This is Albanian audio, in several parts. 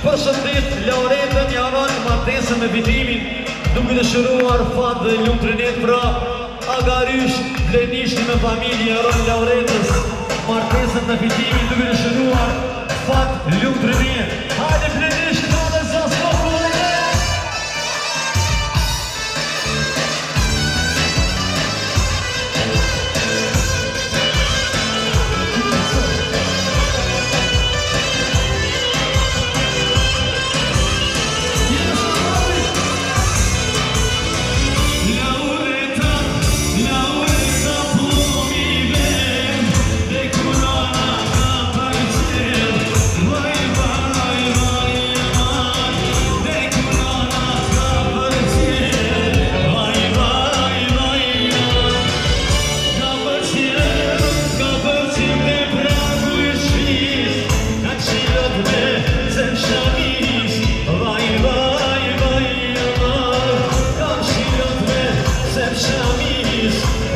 Përshëndet laureatën janë martesën me fitimin, duke dëshiruar fat dhe lumturinë pra Agarysh Blenishti me familje janë laureatës martesën me fitimin, duke dëshiruar fat lumturinë. Hajde Blenishti dhe Zasloku!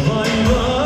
Vai, vai.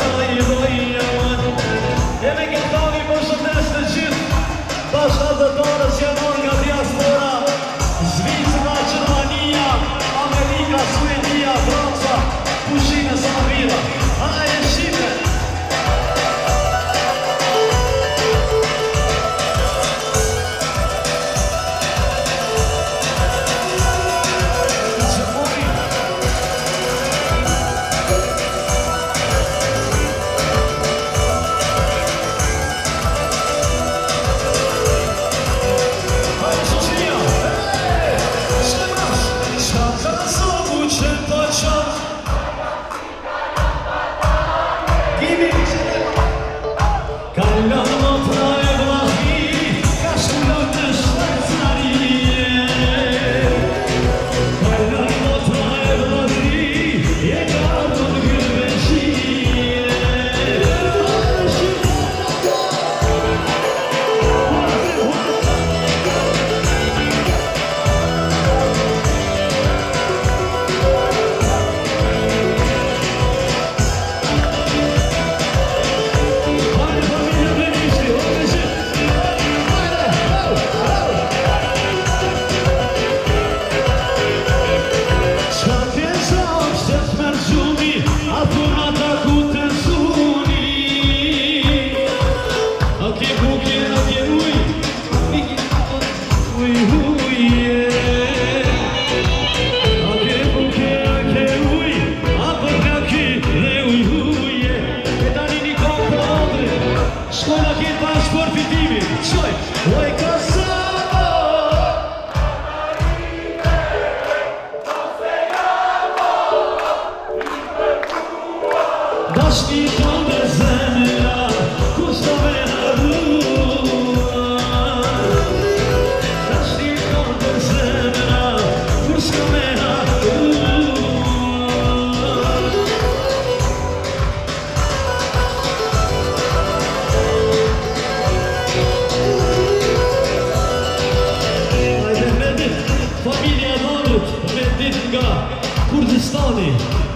Kurdistani,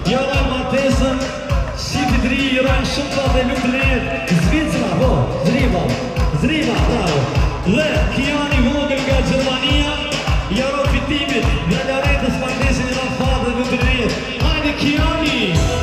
jara martesën, si të dri, jërajnë shumë të dhe lutë lehet, Zvicra, po, Zriva, bravo. Dhe Kiani vogël nga Gjermania, jaro fitimit, dhe Laretës martesën jara fatë dhe lutë lehet. Hajde Kiani!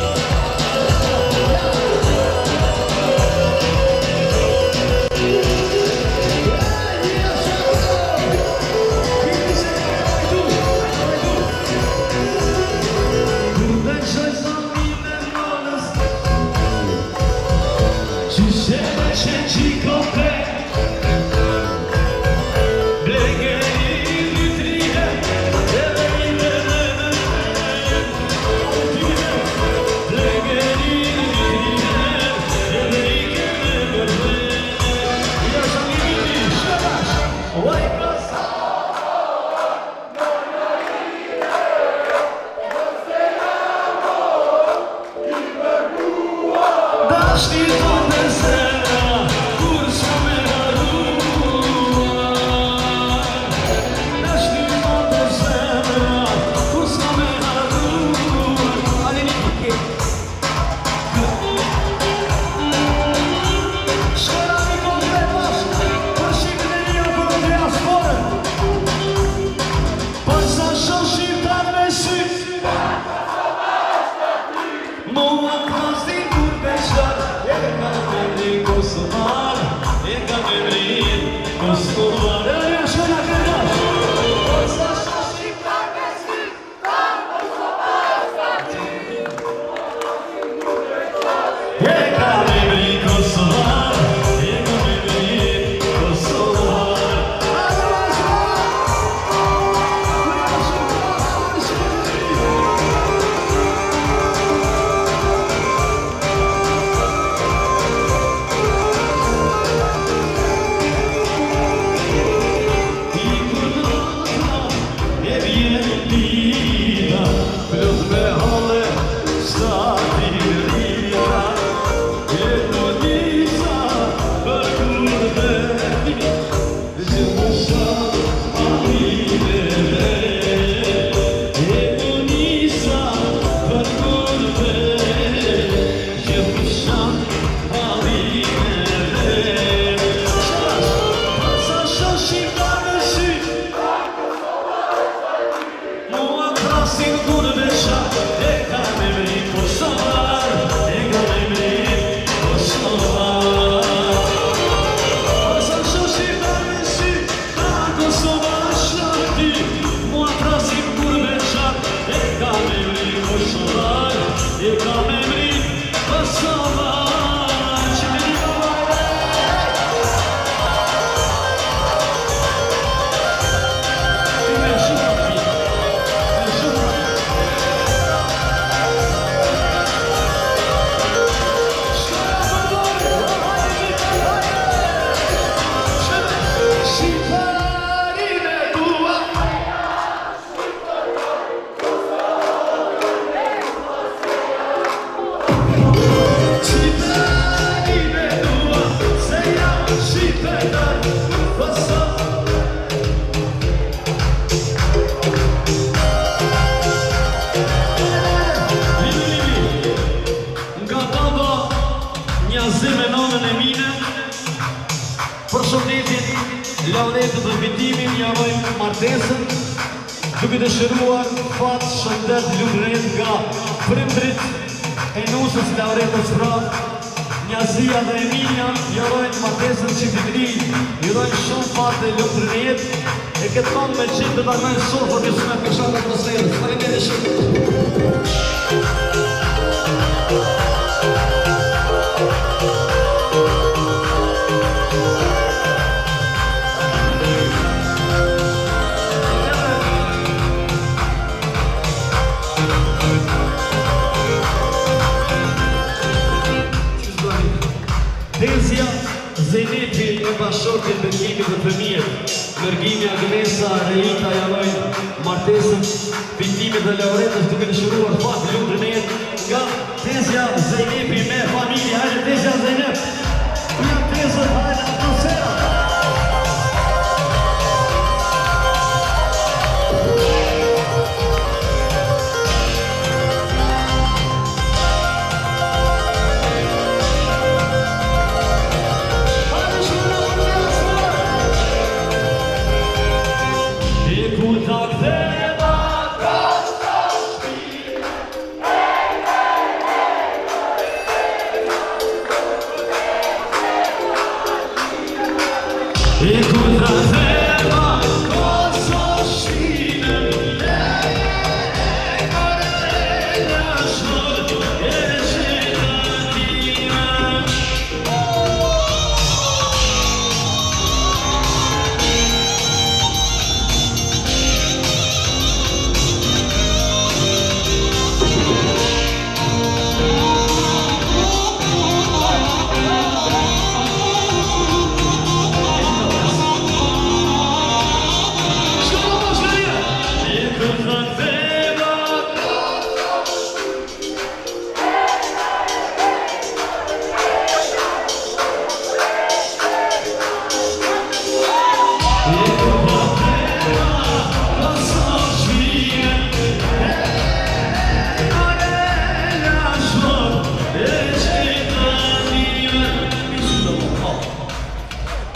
Lauretën dhe vitimin jarojnë martesën, duke dëshiruar fat, shëndet, lutërin nga prindrit e nusës Lauretës pra, Njazia dhe Emilia jarojnë martesën çiftit ri, jurojnë shumë fat dhe lutërin e jetë, e këtë tonë me qitë të takojnë sofër një shumë e këshat atmosferës. Faleminderit shumë. Tezja, Zenepi e bashkërtin Bekimit dhe fëmijët, Mërgimi, Agnesa, Reita jarojnë martesën, Fitimit dhe Lauretës duke dëshiruar fat lutrin e jetë nga Tezja, Zenepi me familje. Hajde Tezja, Zenep! Ja Tezën, hajde atmosfera!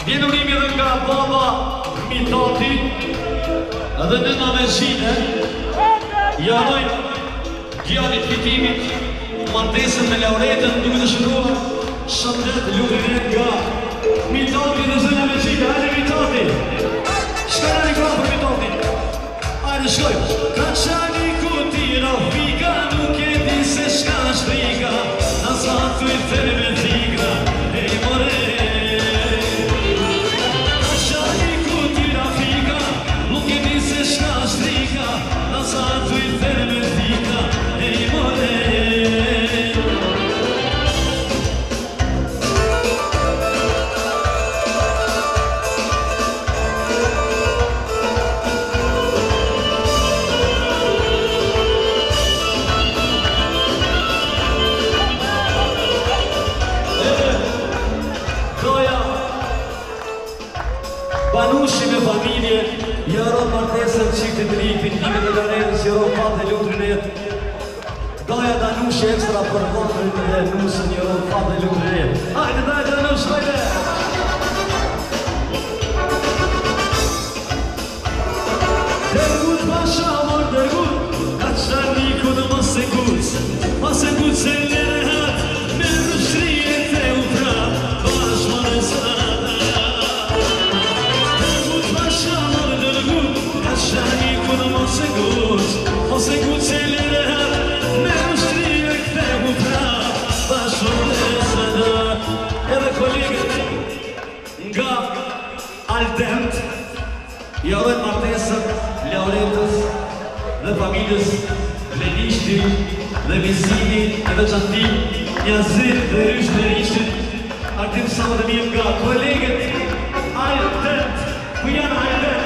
Vjenurimi dhe nga baba Mitati edhe nëna me zhine jarojnë djalit Fitimit martesën me Lauretën duke dëshiruar shëndet lutërin nga Mitati dhe zëna me zhine. Hajde Mitati! Shka në një për Mitati? Hajde shkojmë! Ka qani kuti Rafika nuk e di se shka shtrika na sa tu i theme tigra e i more. Banushi me familje, jaron martesën çiftit ri, Fitimit dhe Lauretës, jaron fat dhe lutrin e jetë. Doja Danushi ekstra për votrin dhe nusën, jaron fat dhe lutrin e jetë. Hajde Danush, hajde! Dërgut pasha amor dërgut, ka qarniku dhe mas e gut se lere hat, me rështrije te u prap, bashma në zara. Mos e gut se lere hat, me ushtri e këthe u prap, bashkë dhe sada. Edhe kolegët nga Aldent jarojnë martesën Lauretës dhe familjes Lenishti dhe Vizini e veçanti Njazit dhe Rysh dhe Rishtit. Artim sa më dhe mirë nga kolegët Aldent. Ku janë Aldent?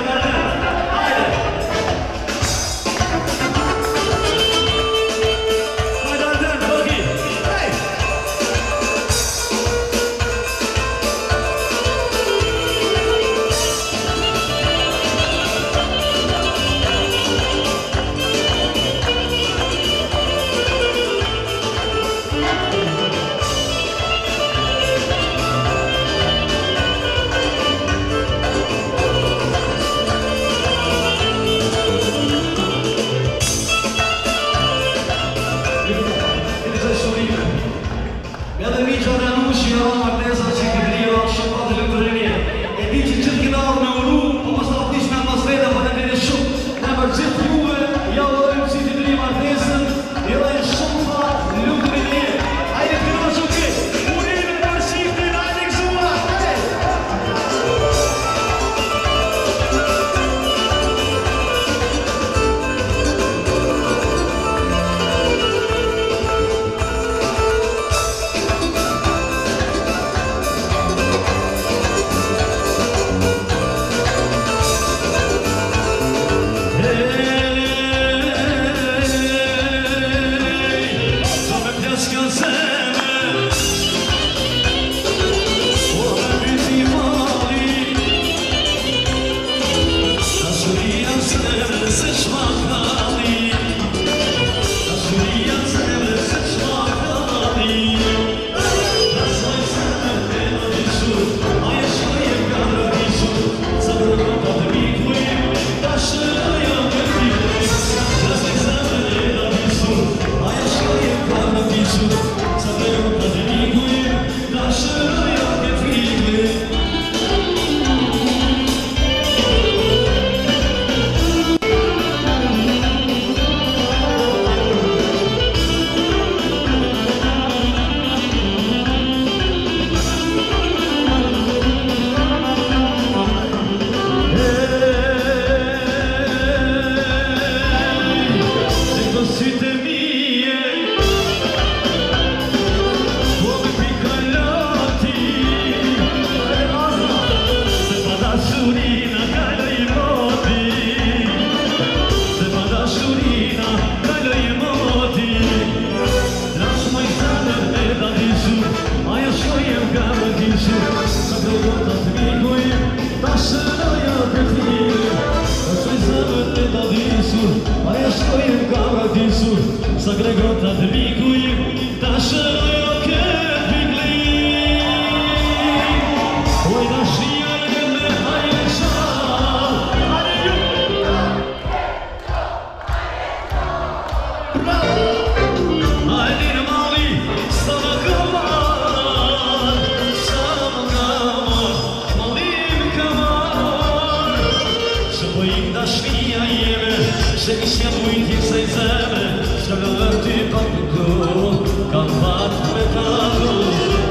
Se isja mujti kësaj zemre, s'ka lëvëm ty pa përku, kam pat me taku,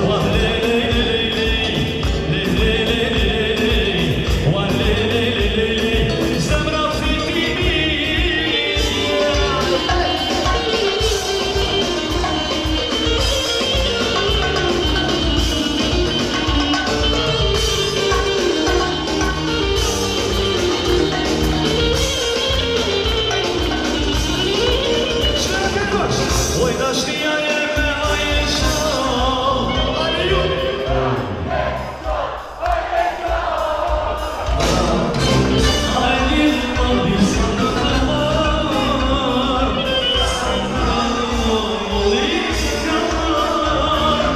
ua le le le le le le le le le, ua le le le le le, zemra fitimi. Oj, dashnia jeme haje shal, aleju. Hajde mali sa në kamar, mali sa kamar,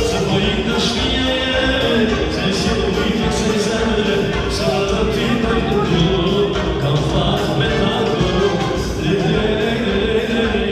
se po ik dashnia jeme, se si ujtë kësaj zemre, se vëllë ti për përdu, kam fat me taku, le le le le le le.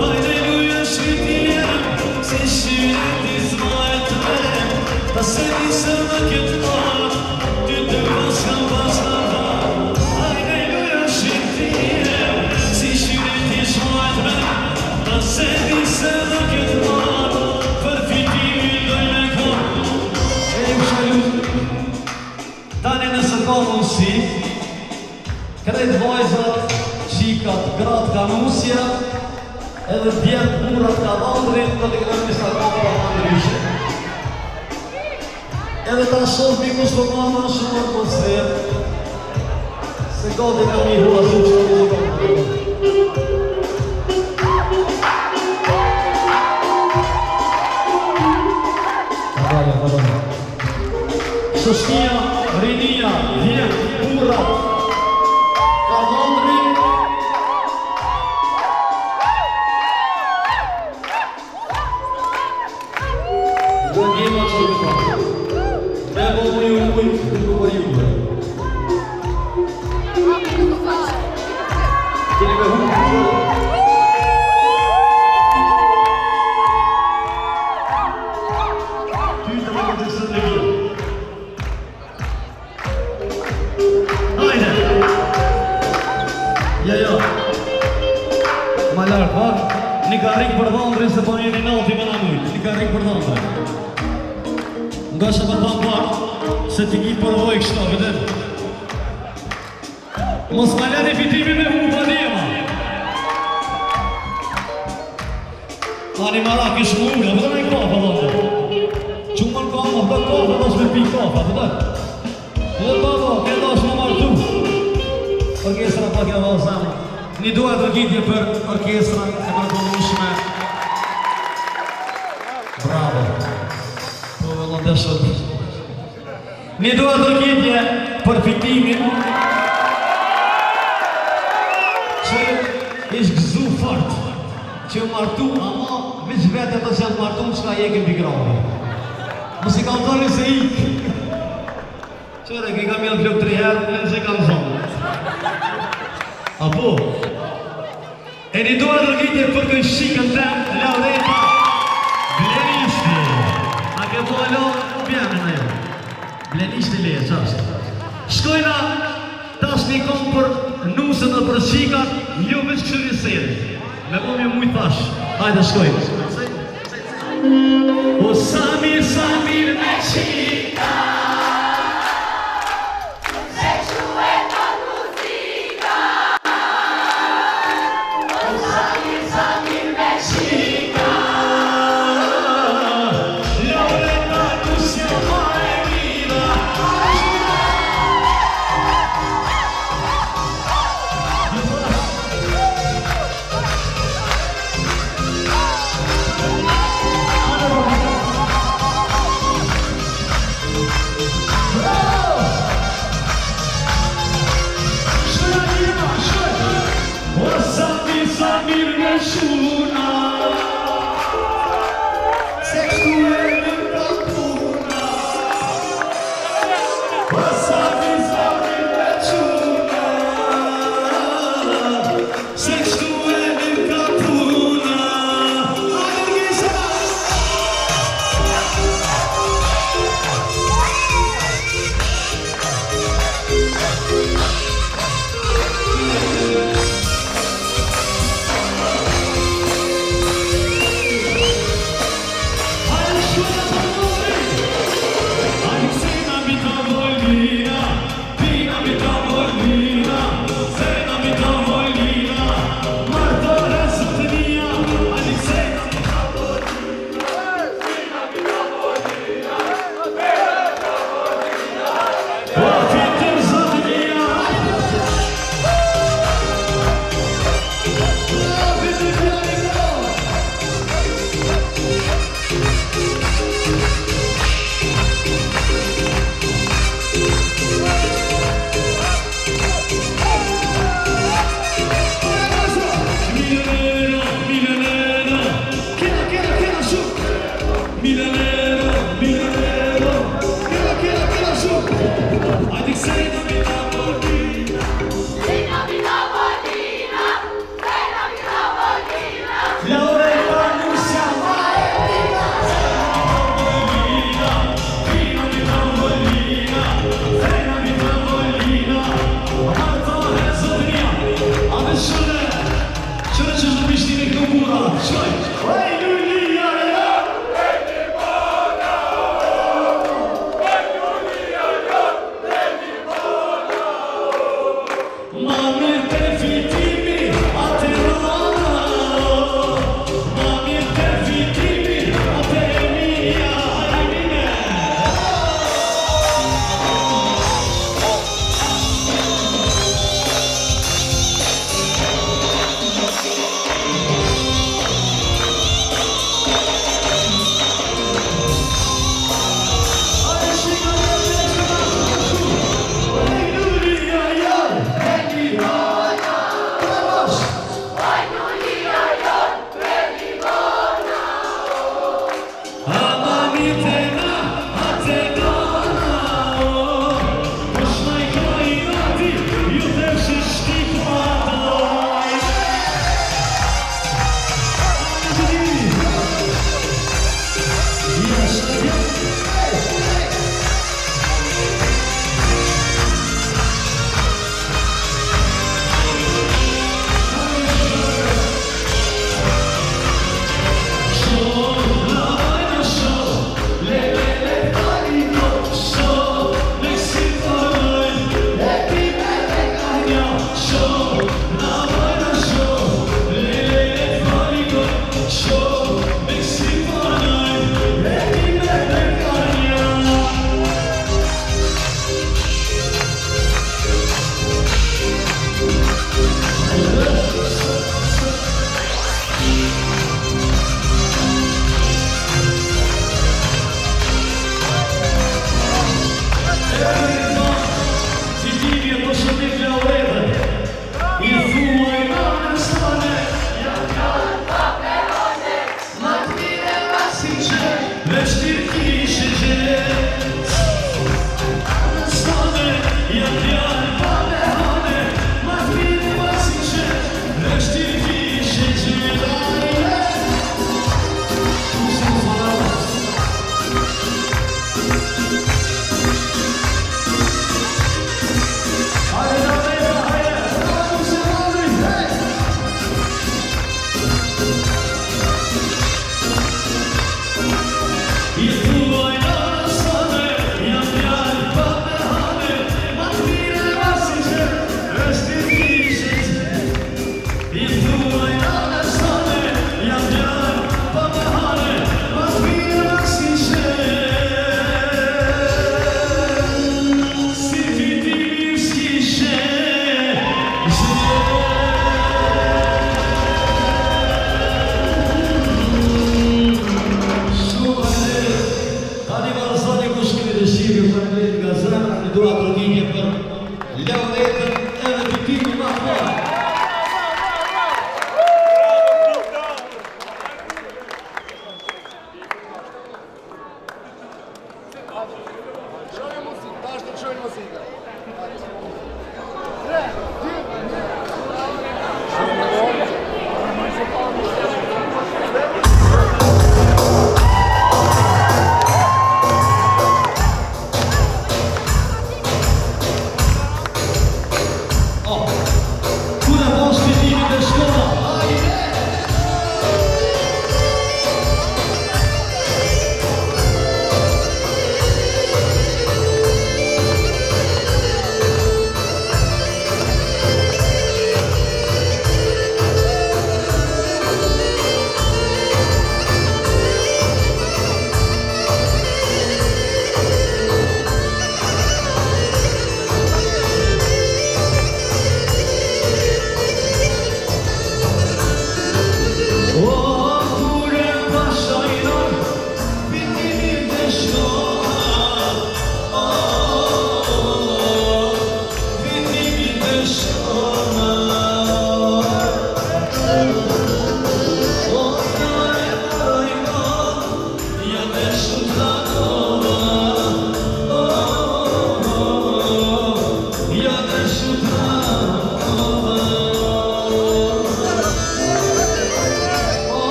Halleluja, shkritje, se shyre ti zmajt me, ta se disë në këtë mat, ty të paskam paskam. Halleluja, shkritje, se shyre ti zmajt me, ta se disë në këtë mat, për fitimin doj me kom. E ju shalut, tani nëse ka mundësi, krejt vajzat, qikat, gratë, kanusja, edhe djetë burat ka vandrit, të të këtë njësa kopra vandrishe. Edhe ta shof mi kus të mama shumë atmosferë, se gati ka mi hua shumë që të muzikon. Shështia, rinia, djetë, burat, ka vandrit, Gëndjema që të të me bomu ju ujtë, nuk për juve. Kini me humë të qërë. Ty të me këtë së në vjë. Hajde! Ja. Ma lartë, pak. Një ka rikë për dhondrin se po një një nati me në mujtë. Një ka rikë për dhondrin. Nga që për thamë pak, se t'i ki përvoj kështa, vëdet. Mos ma leti fitimi me hu pa djema. Ani marak ish mu ullë, vëdet me i kafa, vëdet. Qumë në kafa, vëdet kafa, da shme pi kafa, vëdet. Vëdet baba, këta është më martu. Orkestra pak e vazhama. Një duhet rëgjitje për orkestra e mërkonushme. Bravo. Po vëllëndeshët. Një duhet rëgjitje për fitimin që ish gëzu fort, që martu, ama veç vete të që janë martu që ka jekin për gravi. Mësi ka toni se ikë. Qëre, ki kam janë flok 3 herë, në që kam zonë. Apo? E një duhet rëgjitje për kënë shikën të Laureta Blenishti. A ke po alo, bjene në jo. Blenishti leje, qashtë. Shkojna, tash një kom për nusën dhe për shikat, jo veç këshëri seri. Me po mi mujtë thash. Hajde shkojnë. O Samir, Samir me qika.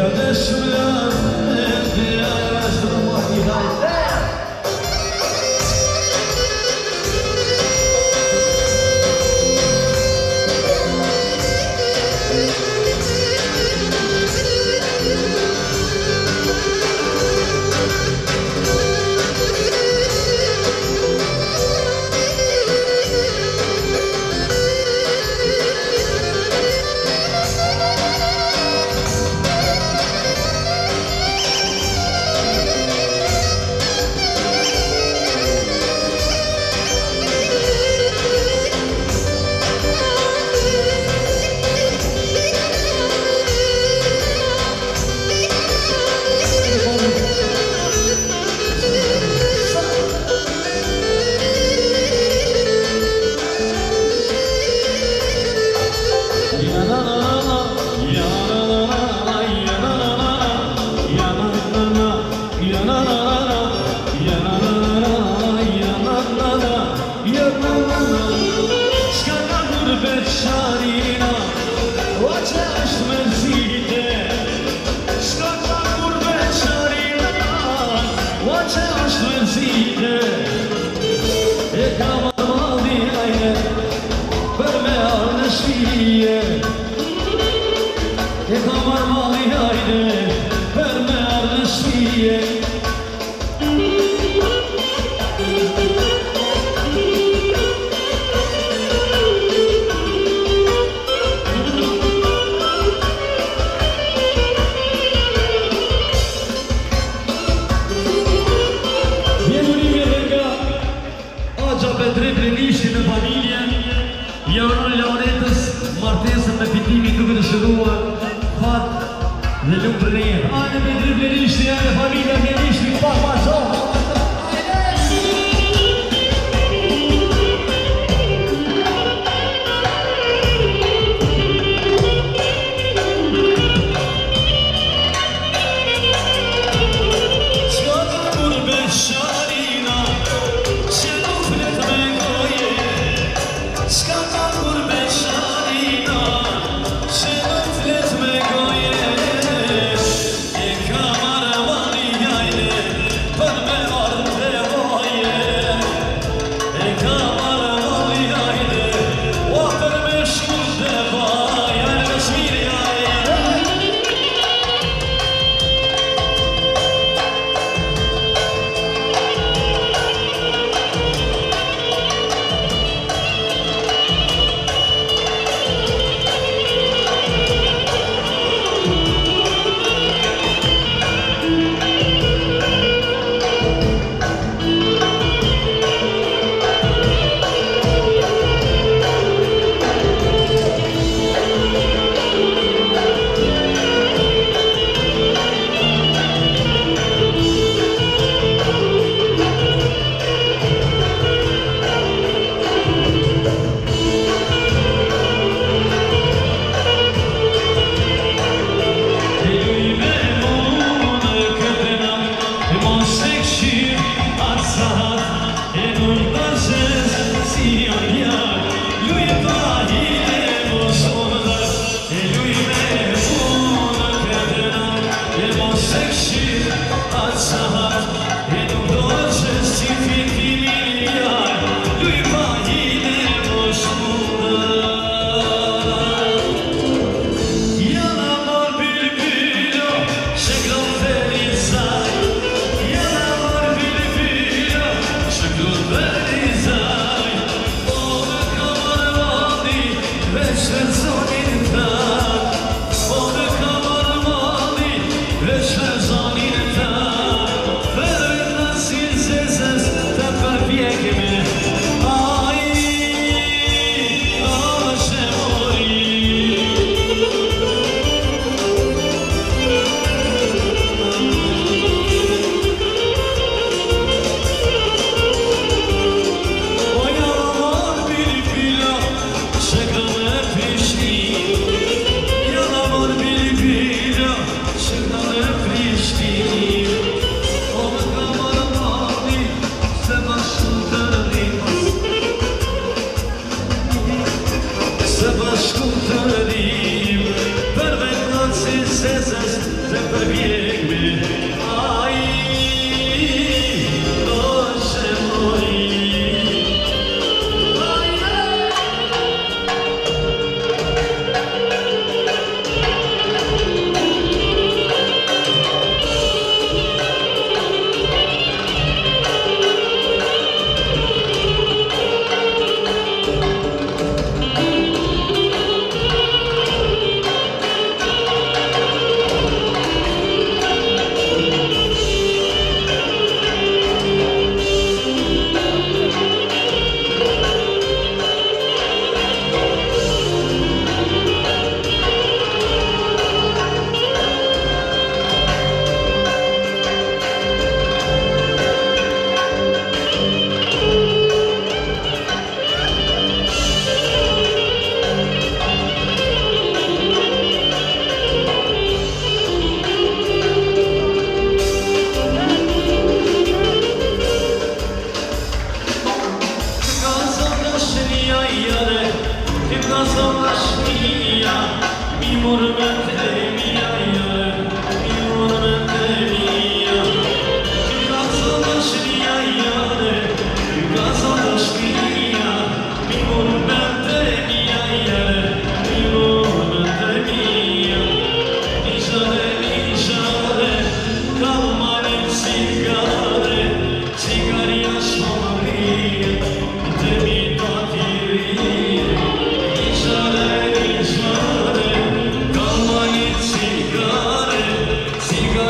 Ja dëshuran e tja është rëmati hajte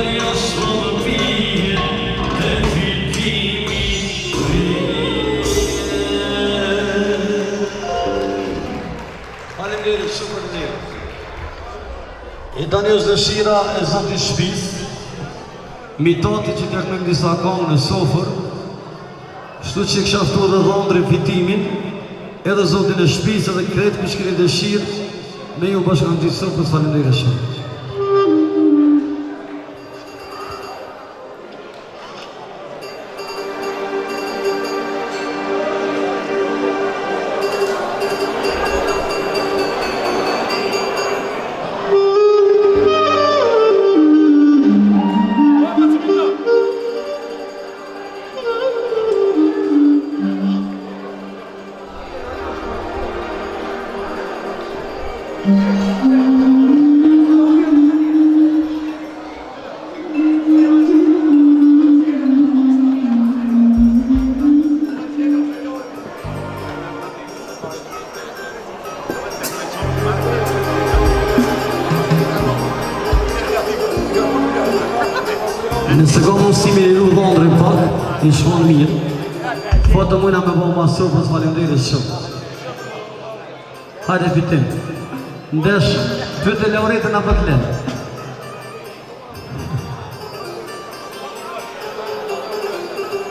Zjarja shpërbije të fitimi Faleminderit, shumë faleminderit. I tani është dëshira e zotit shtëpis, mitati që kërkëm në disa kamë në sofër, shtu që kësha ftu dhe dhondrin fitimin, edhe zotin e shtëpis edhe kretë për shkëri dëshirë, me ju bashkan gjithë sofër, faleminderit shumë. Nëse ka mundësi me liru dhondrin pak, i shmonë mirë, po të mujna me bo ma sofës, faleminderit shumë. Hajde fitim. Ndesh, pyte laureatën apo të lenë.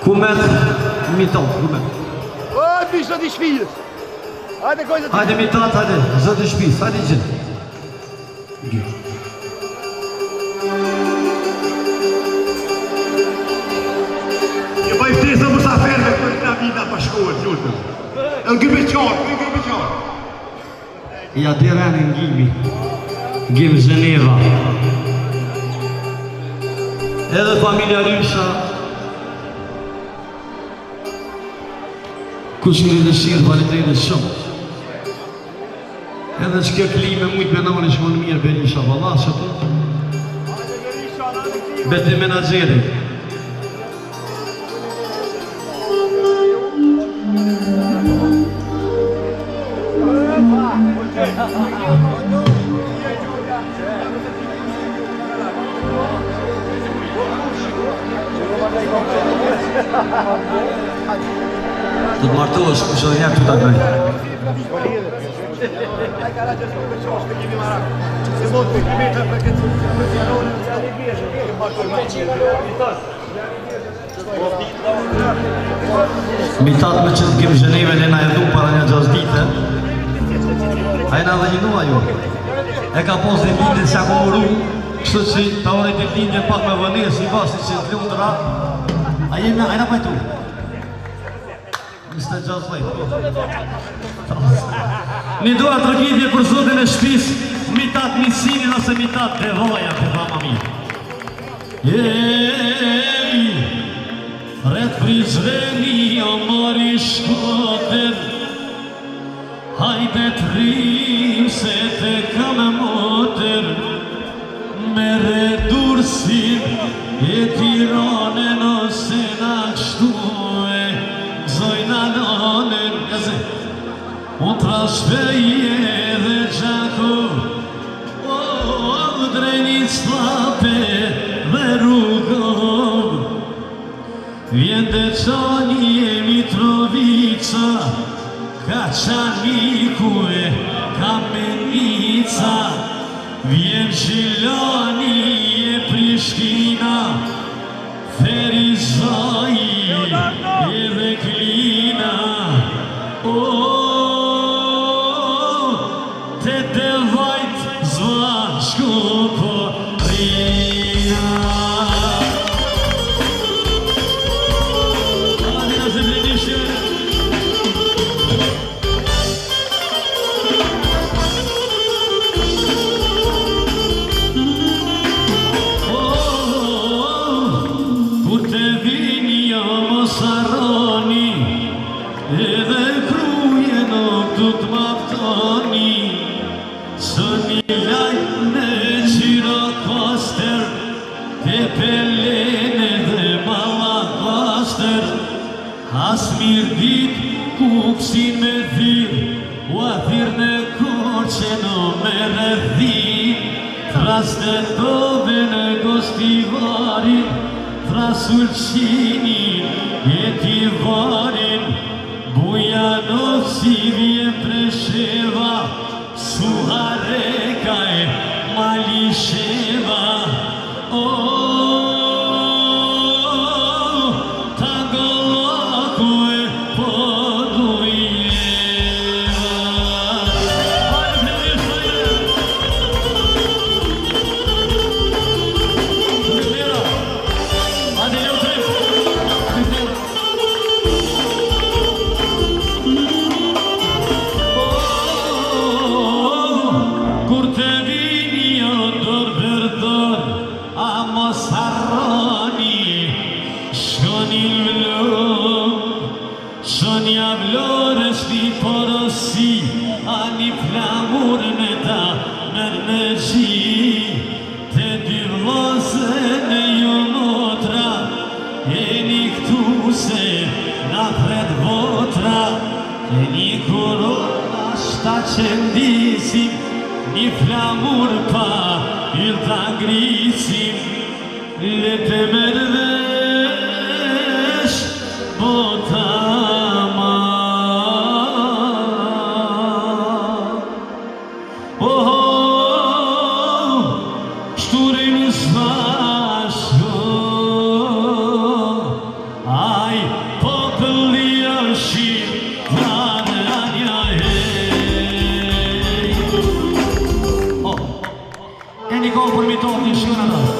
Kumet, miton, kumet. O, mi zoti shpijës. Hajde kojë zoti. Hajde mitat, hajde, zoti shpijës, hajde gjithë. Bëjmë tesa musaferve për këta vita pashkohet, jutëm. E në gëmë qarë. Ja direni në Gjim Zheneva. Edhe familja Rysha, kush në dëshirë faleminderit shumë. Edhe që kjo klime mujtë me nani shmonë mirë Berisha, valla që të. Beti menagerit. Të të martohesh, kush edhe njerë të takaj. Mitat me që të kemë Zheneve, ne na e du para një 6 dite. A e na dhe një nua ju. E ka pos një lindin që ako muru, kështu që ta orit e lindin pak me vënirë, si bashkë që të lundra. A jena pajtu? 26 lejtë. Një dua të rëgjitje për zotin e shtëpis, mitat misinin ose mitat devoja, për mama mi. Ret prizreni o mori shkoter, hajde të rrim se te kam e moter, me redursin e Tiranën ose na kështu e gzojna nanen. O trashpeje dhe gjako, o drejnit slape dhe rrugov, vjen Deçani e Mitrovica, Kaçaniku e Kamenica, vjen Gjilani e Prishtina, Ferizaj edhe Klina. Te devajt zvashko po rina. Adina zemljenishtje. Kur te vinja mos arroni, edhe kruje nuk du t'maftoni, së një lajtë në qira kaster, te pelene dhe mala kaster, as mirë dit kuksin me dhirë, u athirë në korqe në me rëdhi, Vraste dove në gostivarin, frasulqinin e tivarin, Bujanov si vje Preševa, Suhareka e Malisheva. Tangolaku e Podujeva. Kur të vini o dor për dor, a mos harroni, shkoni vlor, shonja vlor është një porosi, a një flamur me ta mërë me gji, të dy vlozën e jo motra, e një këtu se na pred votra, e një korona shta që ndisim, një flamur pa il ta ngrisim, le të mërvesh bota ma. Shturin zvashko, aj populli është anja hej. E një kohë për mi tonë një shkënë atë.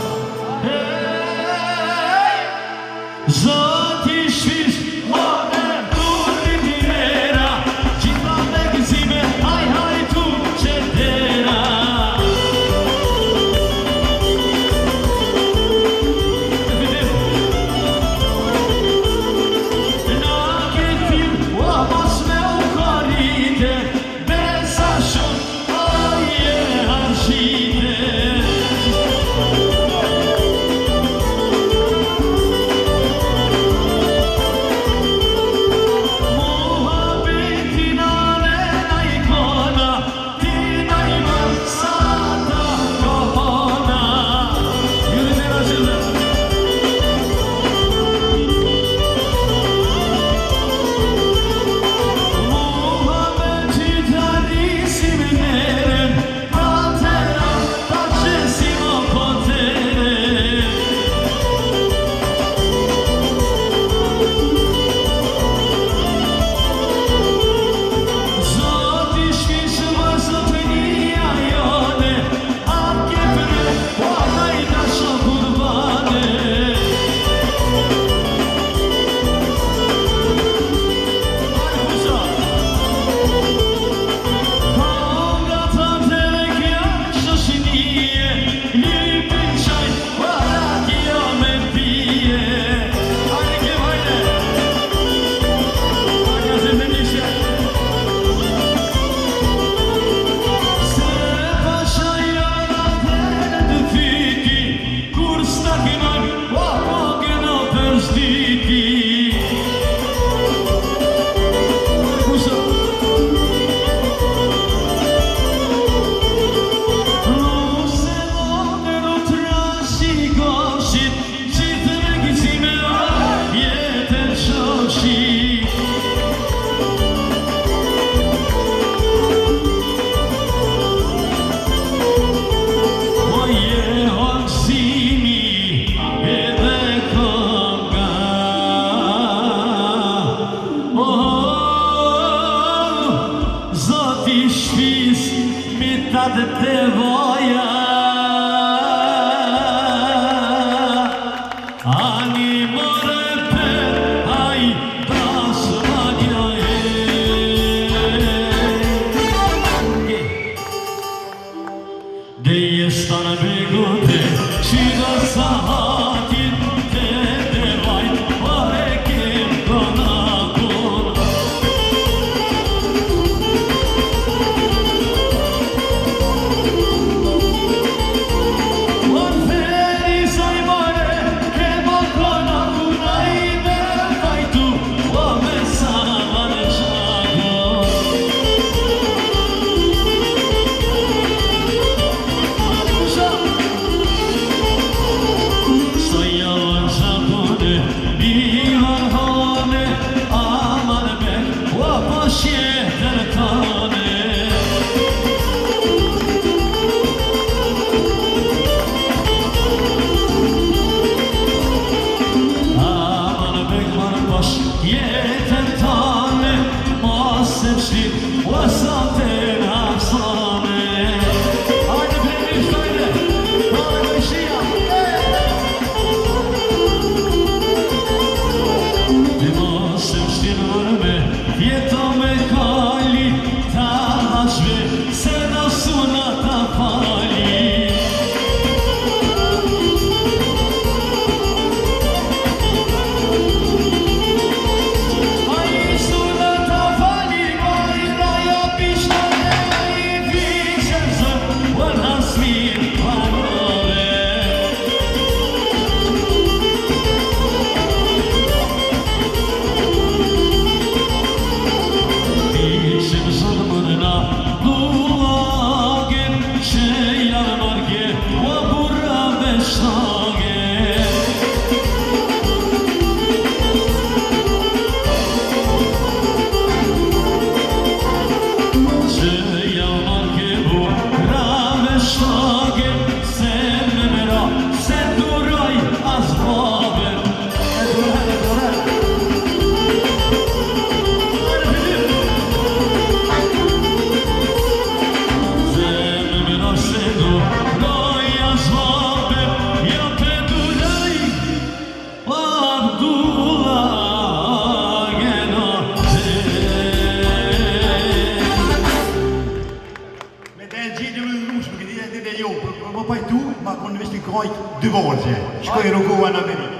dy vorgje. Shkoj rrugua në Amerikë.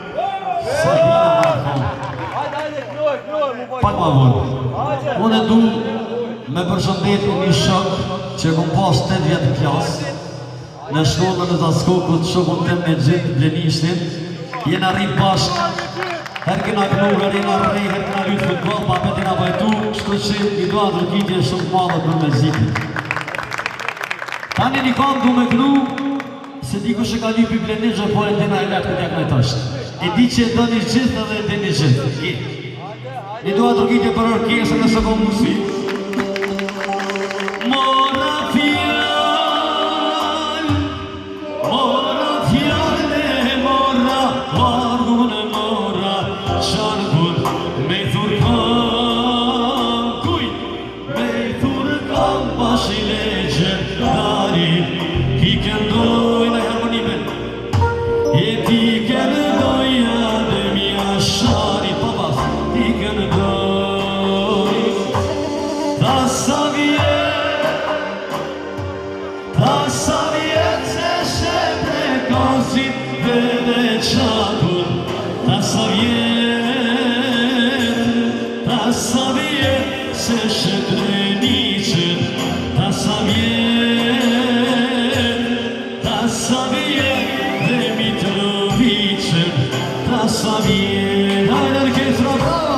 Pak ma vonë. Unë e du me përshëndet një shok që kom pas 8 vjetë klasë në shkollën e Zaskokut, shokun tem me gjithë Blenishtin. Jena rritë bashkë, her kena knu, her jena rej, her kena lutë futbol, pa për tina bajtu, shko që i doa drukitje shumë madhe për me zikë. Tani një kam du me knu, se di ku që ka një për Blenishtë, po e tina e letë këtë jak në tashtë. E di që e do një gjithë edhe e di një gjithë. Një doa drukitje për orkesë nëse kom musi. Mora fjallë e mora, vargun e mora, qarkun me i thurkan, kuj, me i thurkan bashi legjen, dari, ki këndoj në harmonime, e ti këndoja dhe mja shari, papas, ti këndoj, ta sa vjet se shepe kozit dhe dhe qakur, ta sa vjet se shepe niqen, ta sa vjet dhe Mitrovicen, ta sa vjet, hajde orkestra, bravo!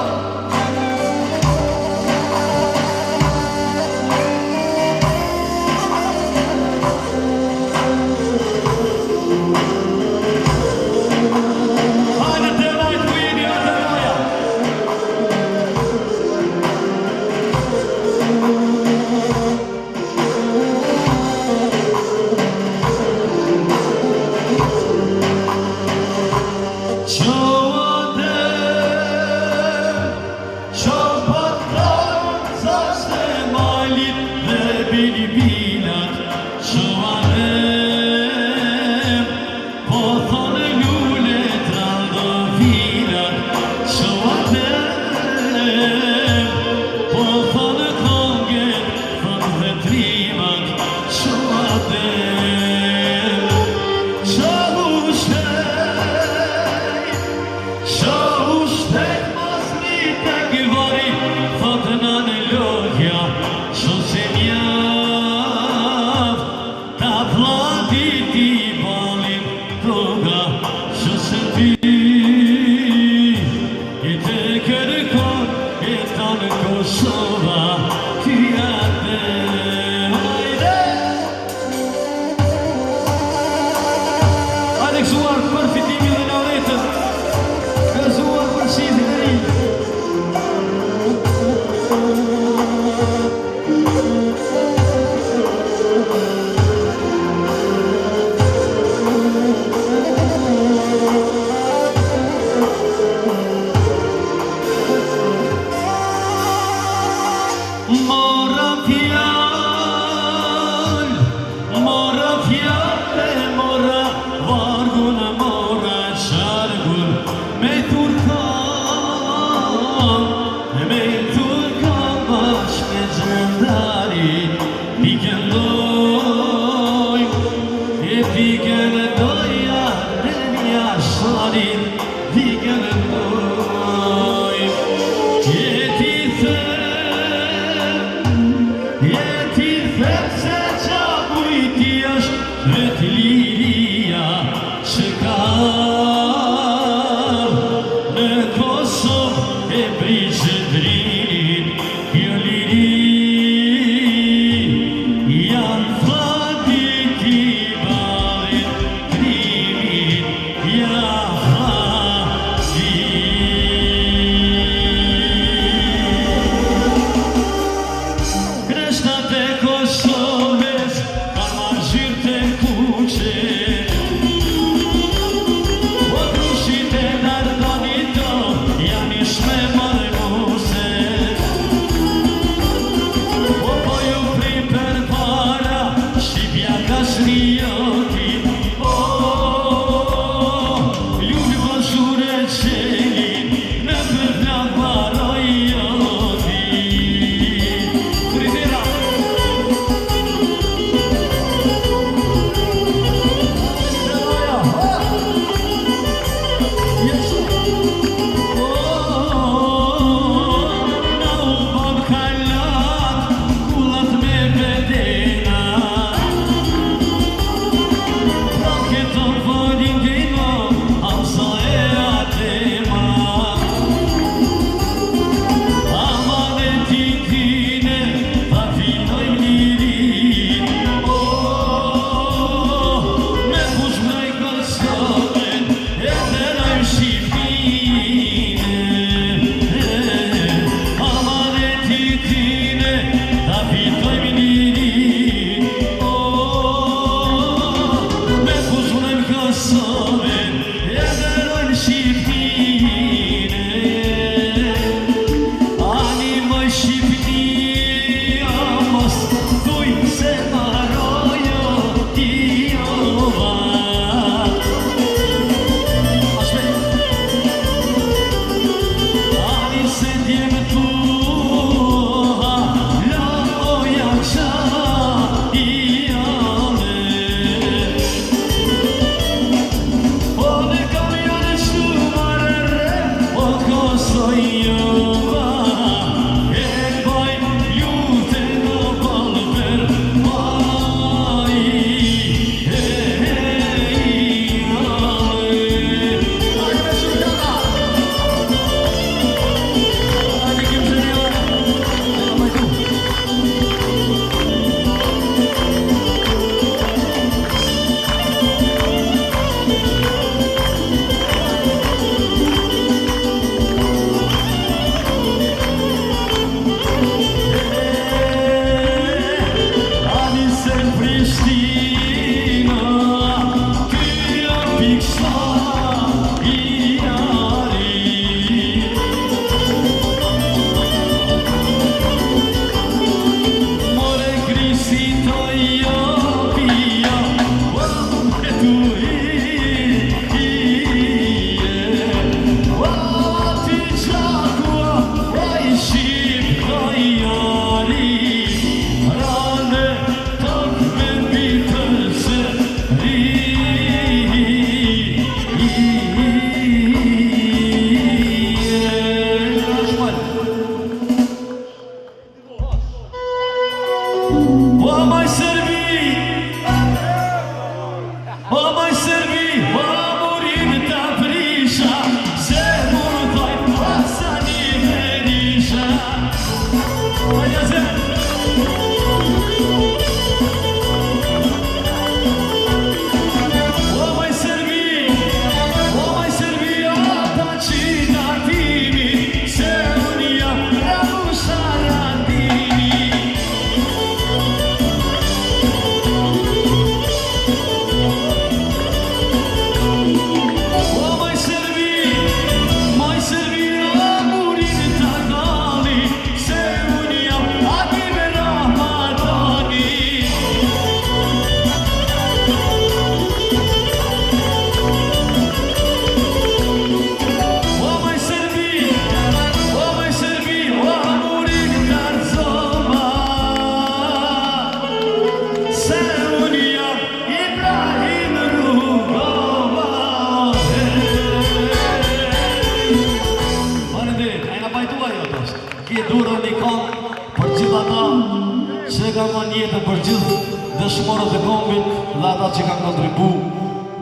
që kam kontribu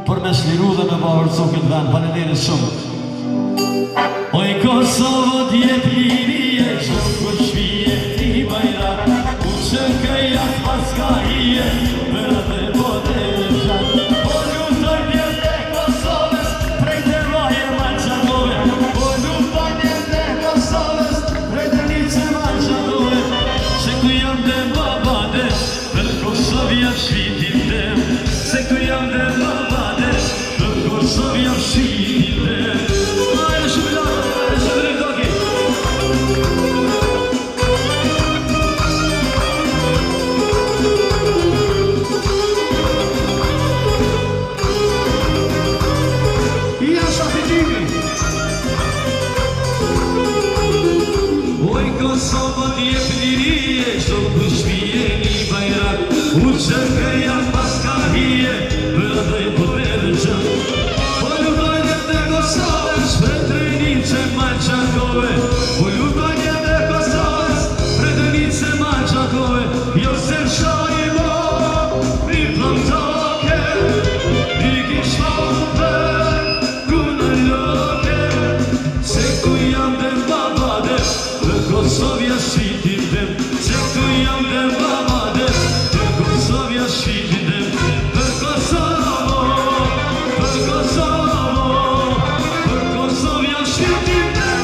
për me shliru dhe me bavërcu këtë vend. Faleminderit shumë. Oj Kosovo t'jep lirie, shumë për shvije ti bajrak, u që këjat pas ka hije, për atë bote e gjatë. Po luftoj njët e Kosovës, prej të vaje manqanove, po luftoj njët e Kosovës, prej të një që manqanove, se ku jam dhe babade, për Kosovë jam shvitin dem, se ku jam dhe babade, për Kosovë jam shvitin dem. Kosovo t'jep lirie, çdo kush shpije një bajrak, u që këjat pas ka hije, për atë i potere gjë. Po lutojnë të Kosovës, për të një që manqakove, po lutojnë të Kosovës, për të një që manqakove, jo se shani mo, një plantake, një kishmope, ku në loke, se ku jam dhe babade, Kosovja shvitin dem, se ku jam dhe babade, për Kosovja shvitin dem, për Kosovo, për Kosovo, për Kosovja shvitin dem.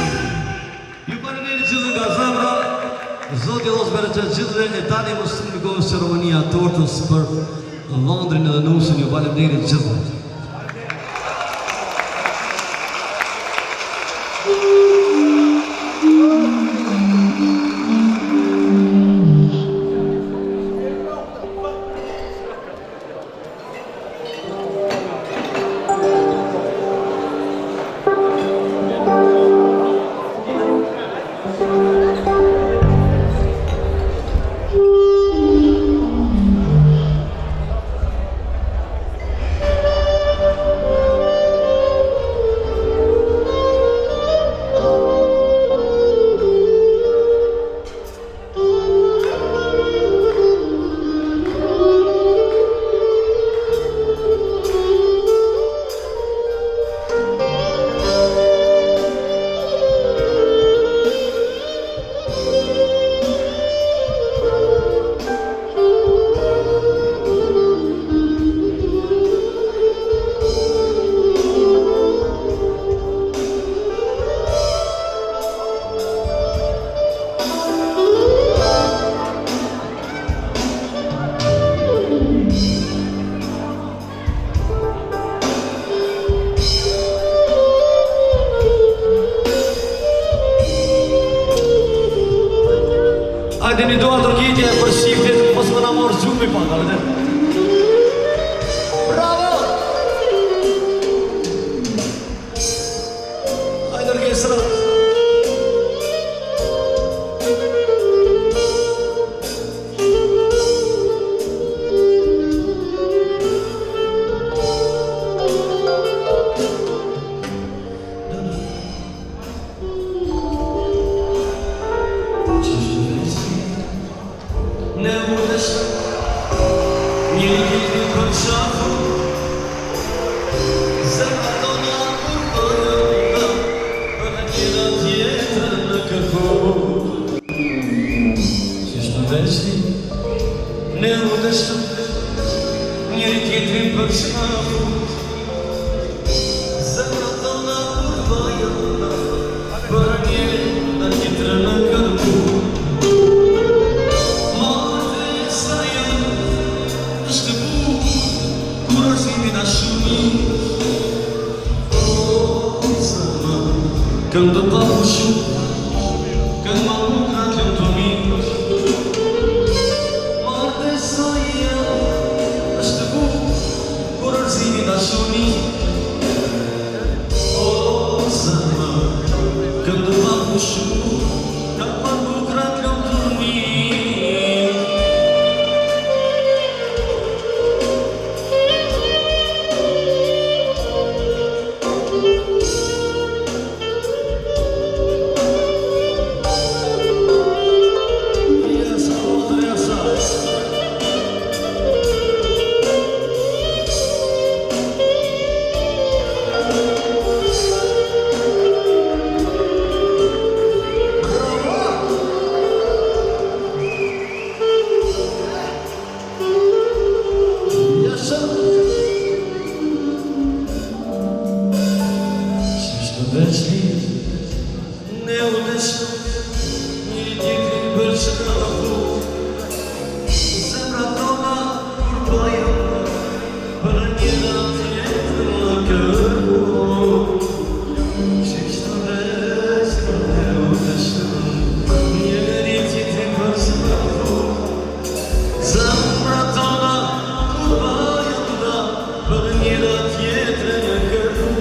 Ju faleminderit gjithë nga zemra, Zoti Allahu bereqet gjithëve, e tani mos të mbikohet ceremonia e tortës për Londrin edhe Nusin. Ju faleminderit gjithëve. Hajde një doa tërgjitje për shiftit, mos më në morë gjumi pak, a vete? Bravo! Hajde orkestra! Ne ulesh, njëri gjithi për qafu, zemra tona kur përënda, për në njëra tjetër në kërku. Qesh në veshti, ne ulesh, njëri gjithi për qafu, zemra tona kur përënda, për në njëra tjetër në kërku. Când după ușu, când mă bucrat le-am dormit, moarte să iau, aștept curăr zilii n-așuni. O să mă, când după ușu, când mă bucrat le-am dormit. Ne u deshëm, një tjetrin për që ka thu. Zemra tona kur bëjmë, për njëra tjetër në kërku. Qishtë deshëm, ne u deshëm, njëri tjetrin për që ka thu. Zemra tona kur bëjmë, për njëra tjetër në kërku.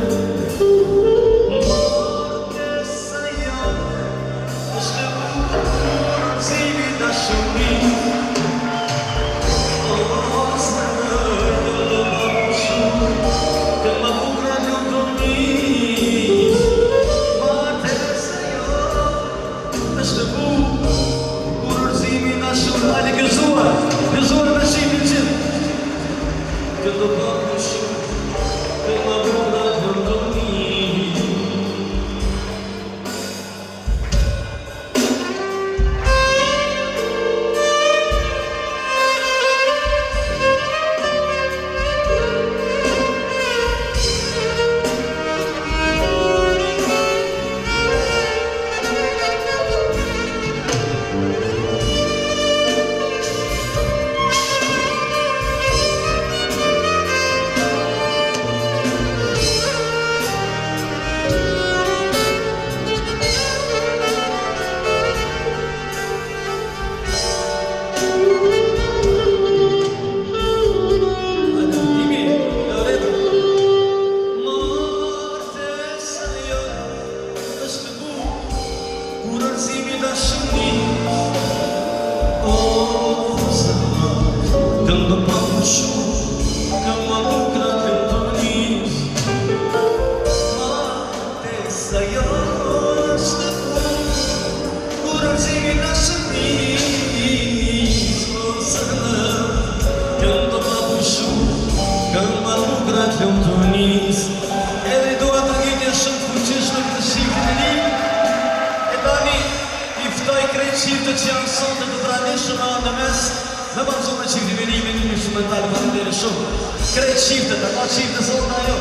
Qiftë që janë sonde të pranishëm në anë mes, me banëzon me qiftë i venime një instrumentale për të dere shumë. Krejt qiftë, të ka qiftë sonde ajo.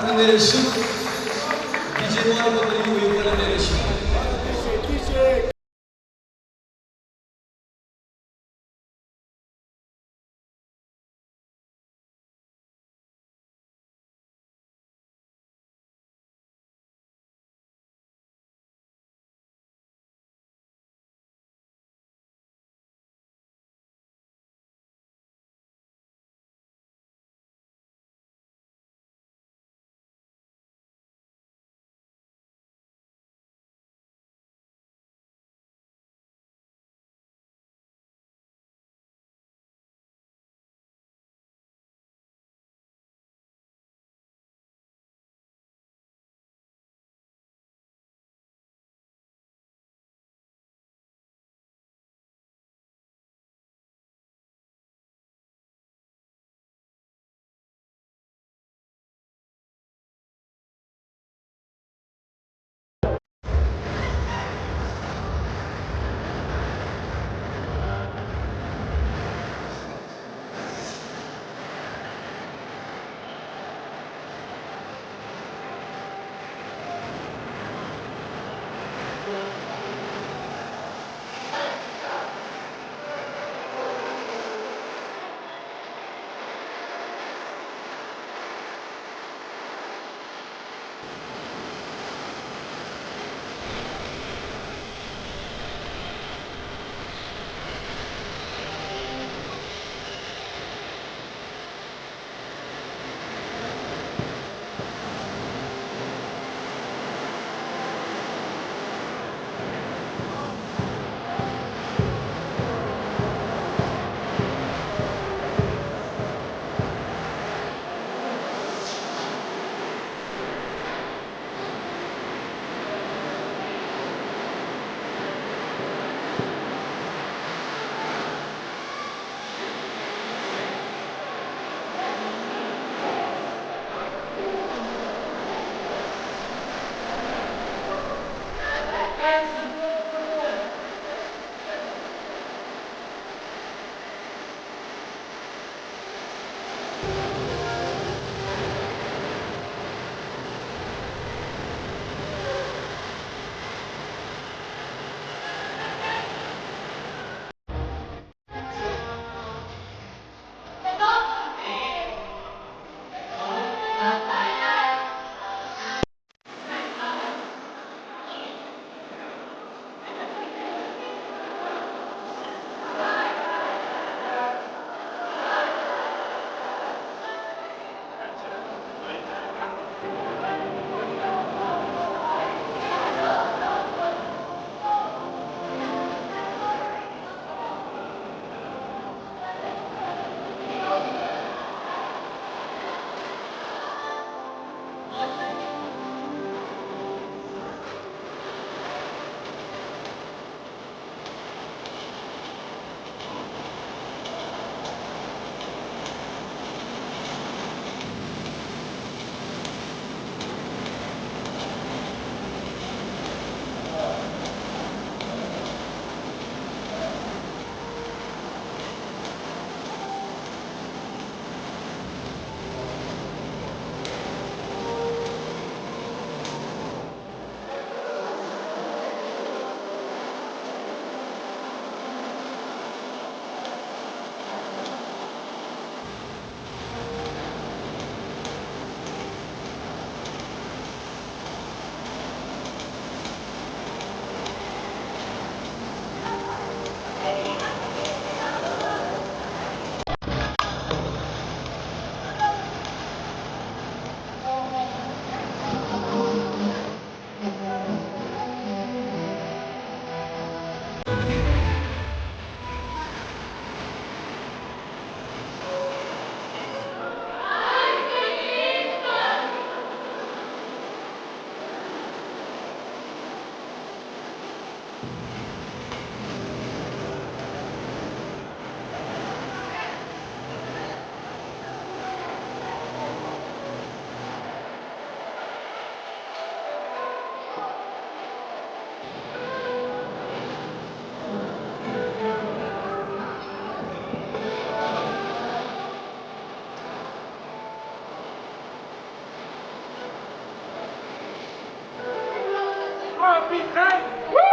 Faleminderit shumë. Digjeruar po të ju faleminderit shumë. ปิดเลย